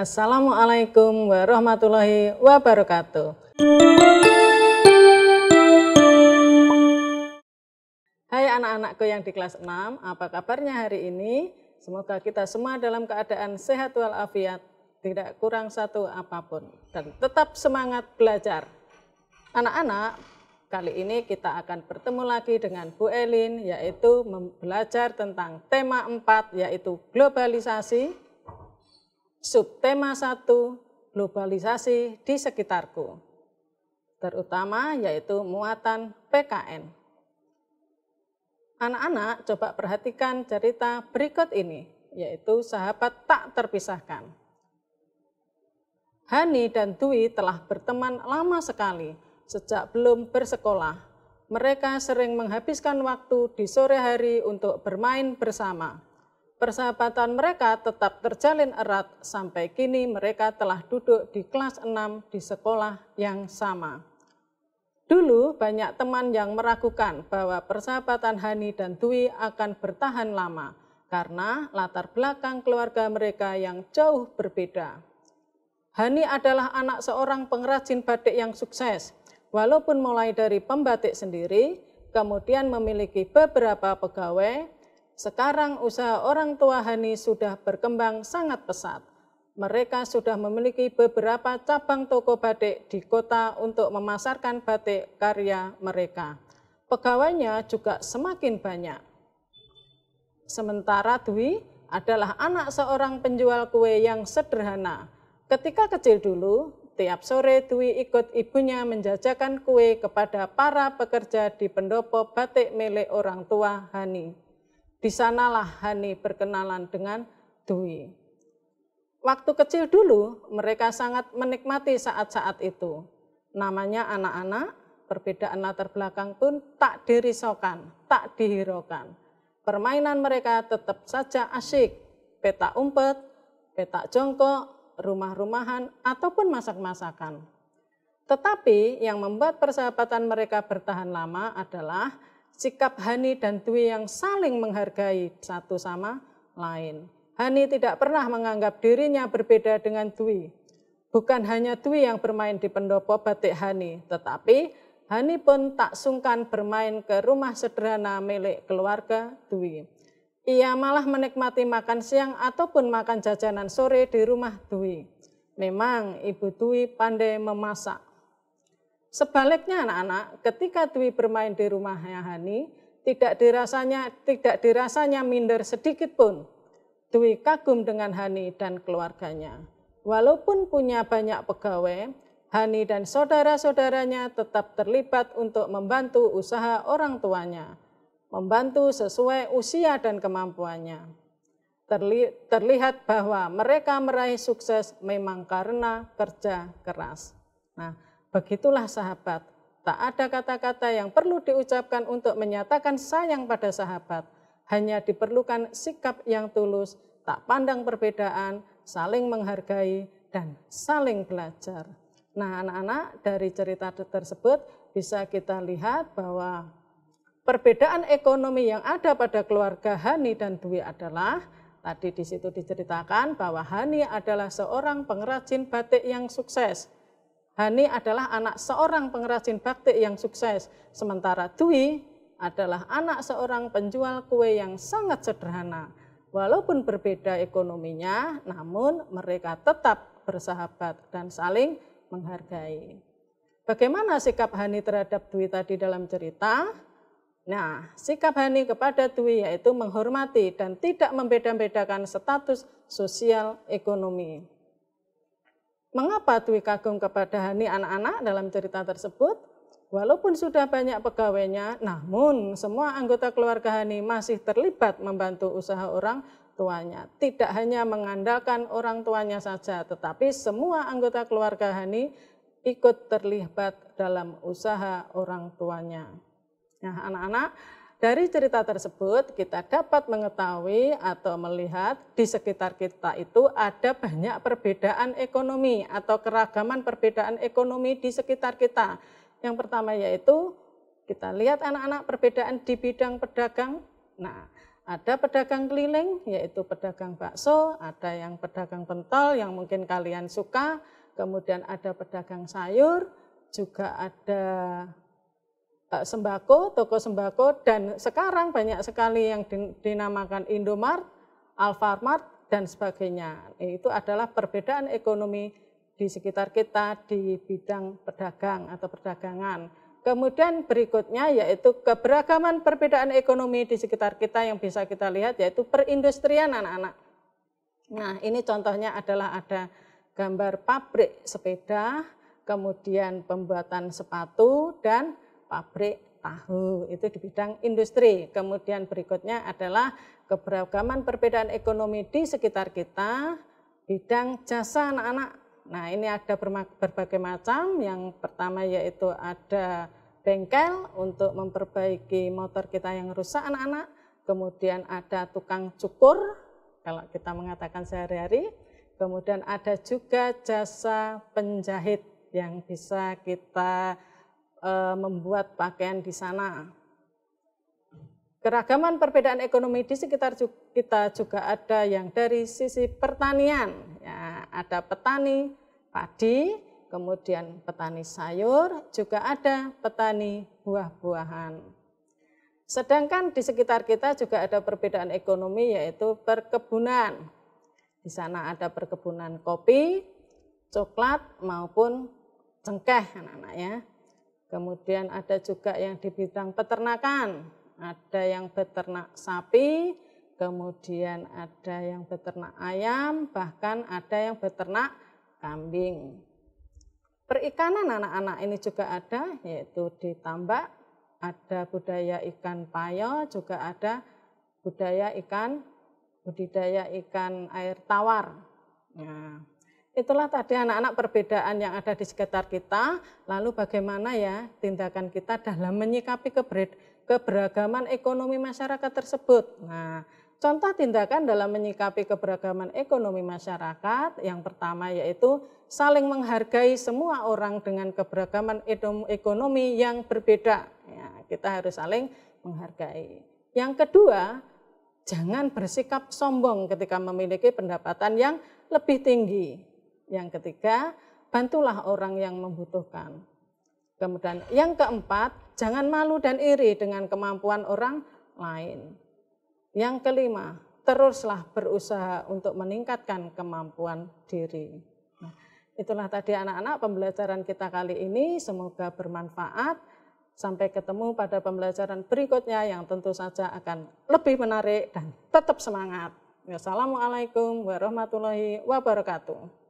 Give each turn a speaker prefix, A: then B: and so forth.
A: Assalamualaikum warahmatullahi wabarakatuh. Hai anak-anakku yang di kelas 6, apa kabarnya hari ini? Semoga kita semua dalam keadaan sehat walafiat, tidak kurang satu apapun, dan tetap semangat belajar. Anak-anak, kali ini kita akan bertemu lagi dengan Bu Elin, yaitu belajar tentang tema 4, yaitu globalisasi. Subtema 1, globalisasi di sekitarku, terutama yaitu muatan PKN. Anak-anak coba perhatikan cerita berikut ini, yaitu sahabat tak terpisahkan. Hani dan Dwi telah berteman lama sekali sejak belum bersekolah. Mereka sering menghabiskan waktu di sore hari untuk bermain bersama. Persahabatan mereka tetap terjalin erat sampai kini mereka telah duduk di kelas 6 di sekolah yang sama. Dulu banyak teman yang meragukan bahwa persahabatan Hani dan Dwi akan bertahan lama karena latar belakang keluarga mereka yang jauh berbeda. Hani adalah anak seorang pengrajin batik yang sukses, walaupun mulai dari pembatik sendiri, kemudian memiliki beberapa pegawai. Sekarang usaha orang tua Hani sudah berkembang sangat pesat. Mereka sudah memiliki beberapa cabang toko batik di kota untuk memasarkan batik karya mereka. Pegawainya juga semakin banyak. Sementara Dwi adalah anak seorang penjual kue yang sederhana. Ketika kecil dulu, tiap sore Dwi ikut ibunya menjajakan kue kepada para pekerja di pendopo batik milik orang tua Hani. Di sanalah Hani berkenalan dengan Dwi. Waktu kecil dulu, mereka sangat menikmati saat-saat itu. Namanya anak-anak, perbedaan latar belakang pun tak dirisaukan, tak dihiraukan. Permainan mereka tetap saja asyik, petak umpet, petak jongkok, rumah-rumahan, ataupun masak-masakan. Tetapi yang membuat persahabatan mereka bertahan lama adalah sikap Hani dan Dwi yang saling menghargai satu sama lain. Hani tidak pernah menganggap dirinya berbeda dengan Dwi. Bukan hanya Dwi yang bermain di pendopo batik Hani, tetapi Hani pun tak sungkan bermain ke rumah sederhana milik keluarga Dwi. Ia malah menikmati makan siang ataupun makan jajanan sore di rumah Dwi. Memang ibu Dwi pandai memasak. Sebaliknya anak-anak, ketika Dwi bermain di rumahnya Hani, tidak dirasanya minder sedikit pun. Dwi kagum dengan Hani dan keluarganya. Walaupun punya banyak pegawai, Hani dan saudara-saudaranya tetap terlibat untuk membantu usaha orang tuanya, membantu sesuai usia dan kemampuannya. Terlihat bahwa mereka meraih sukses memang karena kerja keras. Nah, begitulah sahabat, tak ada kata-kata yang perlu diucapkan untuk menyatakan sayang pada sahabat. Hanya diperlukan sikap yang tulus, tak pandang perbedaan, saling menghargai, dan saling belajar. Nah anak-anak, dari cerita tersebut bisa kita lihat bahwa perbedaan ekonomi yang ada pada keluarga Hani dan Dwi adalah, tadi di situ diceritakan bahwa Hani adalah seorang pengrajin batik yang sukses. Hani adalah anak seorang pengrajin batik yang sukses, sementara Dwi adalah anak seorang penjual kue yang sangat sederhana. Walaupun berbeda ekonominya, namun mereka tetap bersahabat dan saling menghargai. Bagaimana sikap Hani terhadap Dwi tadi dalam cerita? Nah, sikap Hani kepada Dwi yaitu menghormati dan tidak membeda-bedakan status sosial ekonomi. Mengapa Dwi kagum kepada Hani anak-anak dalam cerita tersebut? Walaupun sudah banyak pegawainya, namun semua anggota keluarga Hani masih terlibat membantu usaha orang tuanya. Tidak hanya mengandalkan orang tuanya saja, tetapi semua anggota keluarga Hani ikut terlibat dalam usaha orang tuanya. Nah anak-anak, dari cerita tersebut kita dapat mengetahui atau melihat di sekitar kita itu ada banyak perbedaan ekonomi atau keragaman perbedaan ekonomi di sekitar kita. Yang pertama yaitu kita lihat anak-anak perbedaan di bidang pedagang. Nah, Ada pedagang keliling, yaitu pedagang bakso, ada yang pedagang pentol yang mungkin kalian suka, kemudian ada pedagang sayur, juga ada sembako, toko sembako, dan sekarang banyak sekali yang dinamakan Indomart, Alfamart, dan sebagainya. Itu adalah perbedaan ekonomi di sekitar kita di bidang pedagang atau perdagangan. Kemudian berikutnya yaitu keberagaman perbedaan ekonomi di sekitar kita yang bisa kita lihat yaitu perindustrian anak-anak. Nah ini contohnya adalah ada gambar pabrik sepeda, kemudian pembuatan sepatu dan pabrik tahu, itu di bidang industri. Kemudian berikutnya adalah keberagaman perbedaan ekonomi di sekitar kita, bidang jasa anak-anak. Nah ini ada berbagai macam, yang pertama yaitu ada bengkel untuk memperbaiki motor kita yang rusak anak-anak, kemudian ada tukang cukur, kalau kita mengatakan sehari-hari, kemudian ada juga jasa penjahit yang bisa kita membuat pakaian di sana. Keragaman perbedaan ekonomi di sekitar kita juga ada yang dari sisi pertanian, ya, ada petani padi, kemudian petani sayur, juga ada petani buah-buahan. Sedangkan di sekitar kita juga ada perbedaan ekonomi yaitu perkebunan. Di sana ada perkebunan kopi, coklat maupun cengkeh anak-anak ya. Kemudian ada juga yang di bidang peternakan, ada yang beternak sapi, kemudian ada yang beternak ayam, bahkan ada yang beternak kambing. Perikanan anak-anak ini juga ada, yaitu di tambak, ada budaya ikan payo, juga ada budidaya ikan air tawar. Nah, itulah tadi anak-anak perbedaan yang ada di sekitar kita, lalu bagaimana ya tindakan kita dalam menyikapi keberagaman ekonomi masyarakat tersebut. Nah, contoh tindakan dalam menyikapi keberagaman ekonomi masyarakat, yang pertama yaitu saling menghargai semua orang dengan keberagaman ekonomi yang berbeda. Ya, kita harus saling menghargai. Yang kedua, jangan bersikap sombong ketika memiliki pendapatan yang lebih tinggi. Yang ketiga, bantulah orang yang membutuhkan. Kemudian yang keempat, jangan malu dan iri dengan kemampuan orang lain. Yang kelima, teruslah berusaha untuk meningkatkan kemampuan diri. Nah, itulah tadi anak-anak pembelajaran kita kali ini, semoga bermanfaat. Sampai ketemu pada pembelajaran berikutnya yang tentu saja akan lebih menarik dan tetap semangat. Wassalamualaikum warahmatullahi wabarakatuh.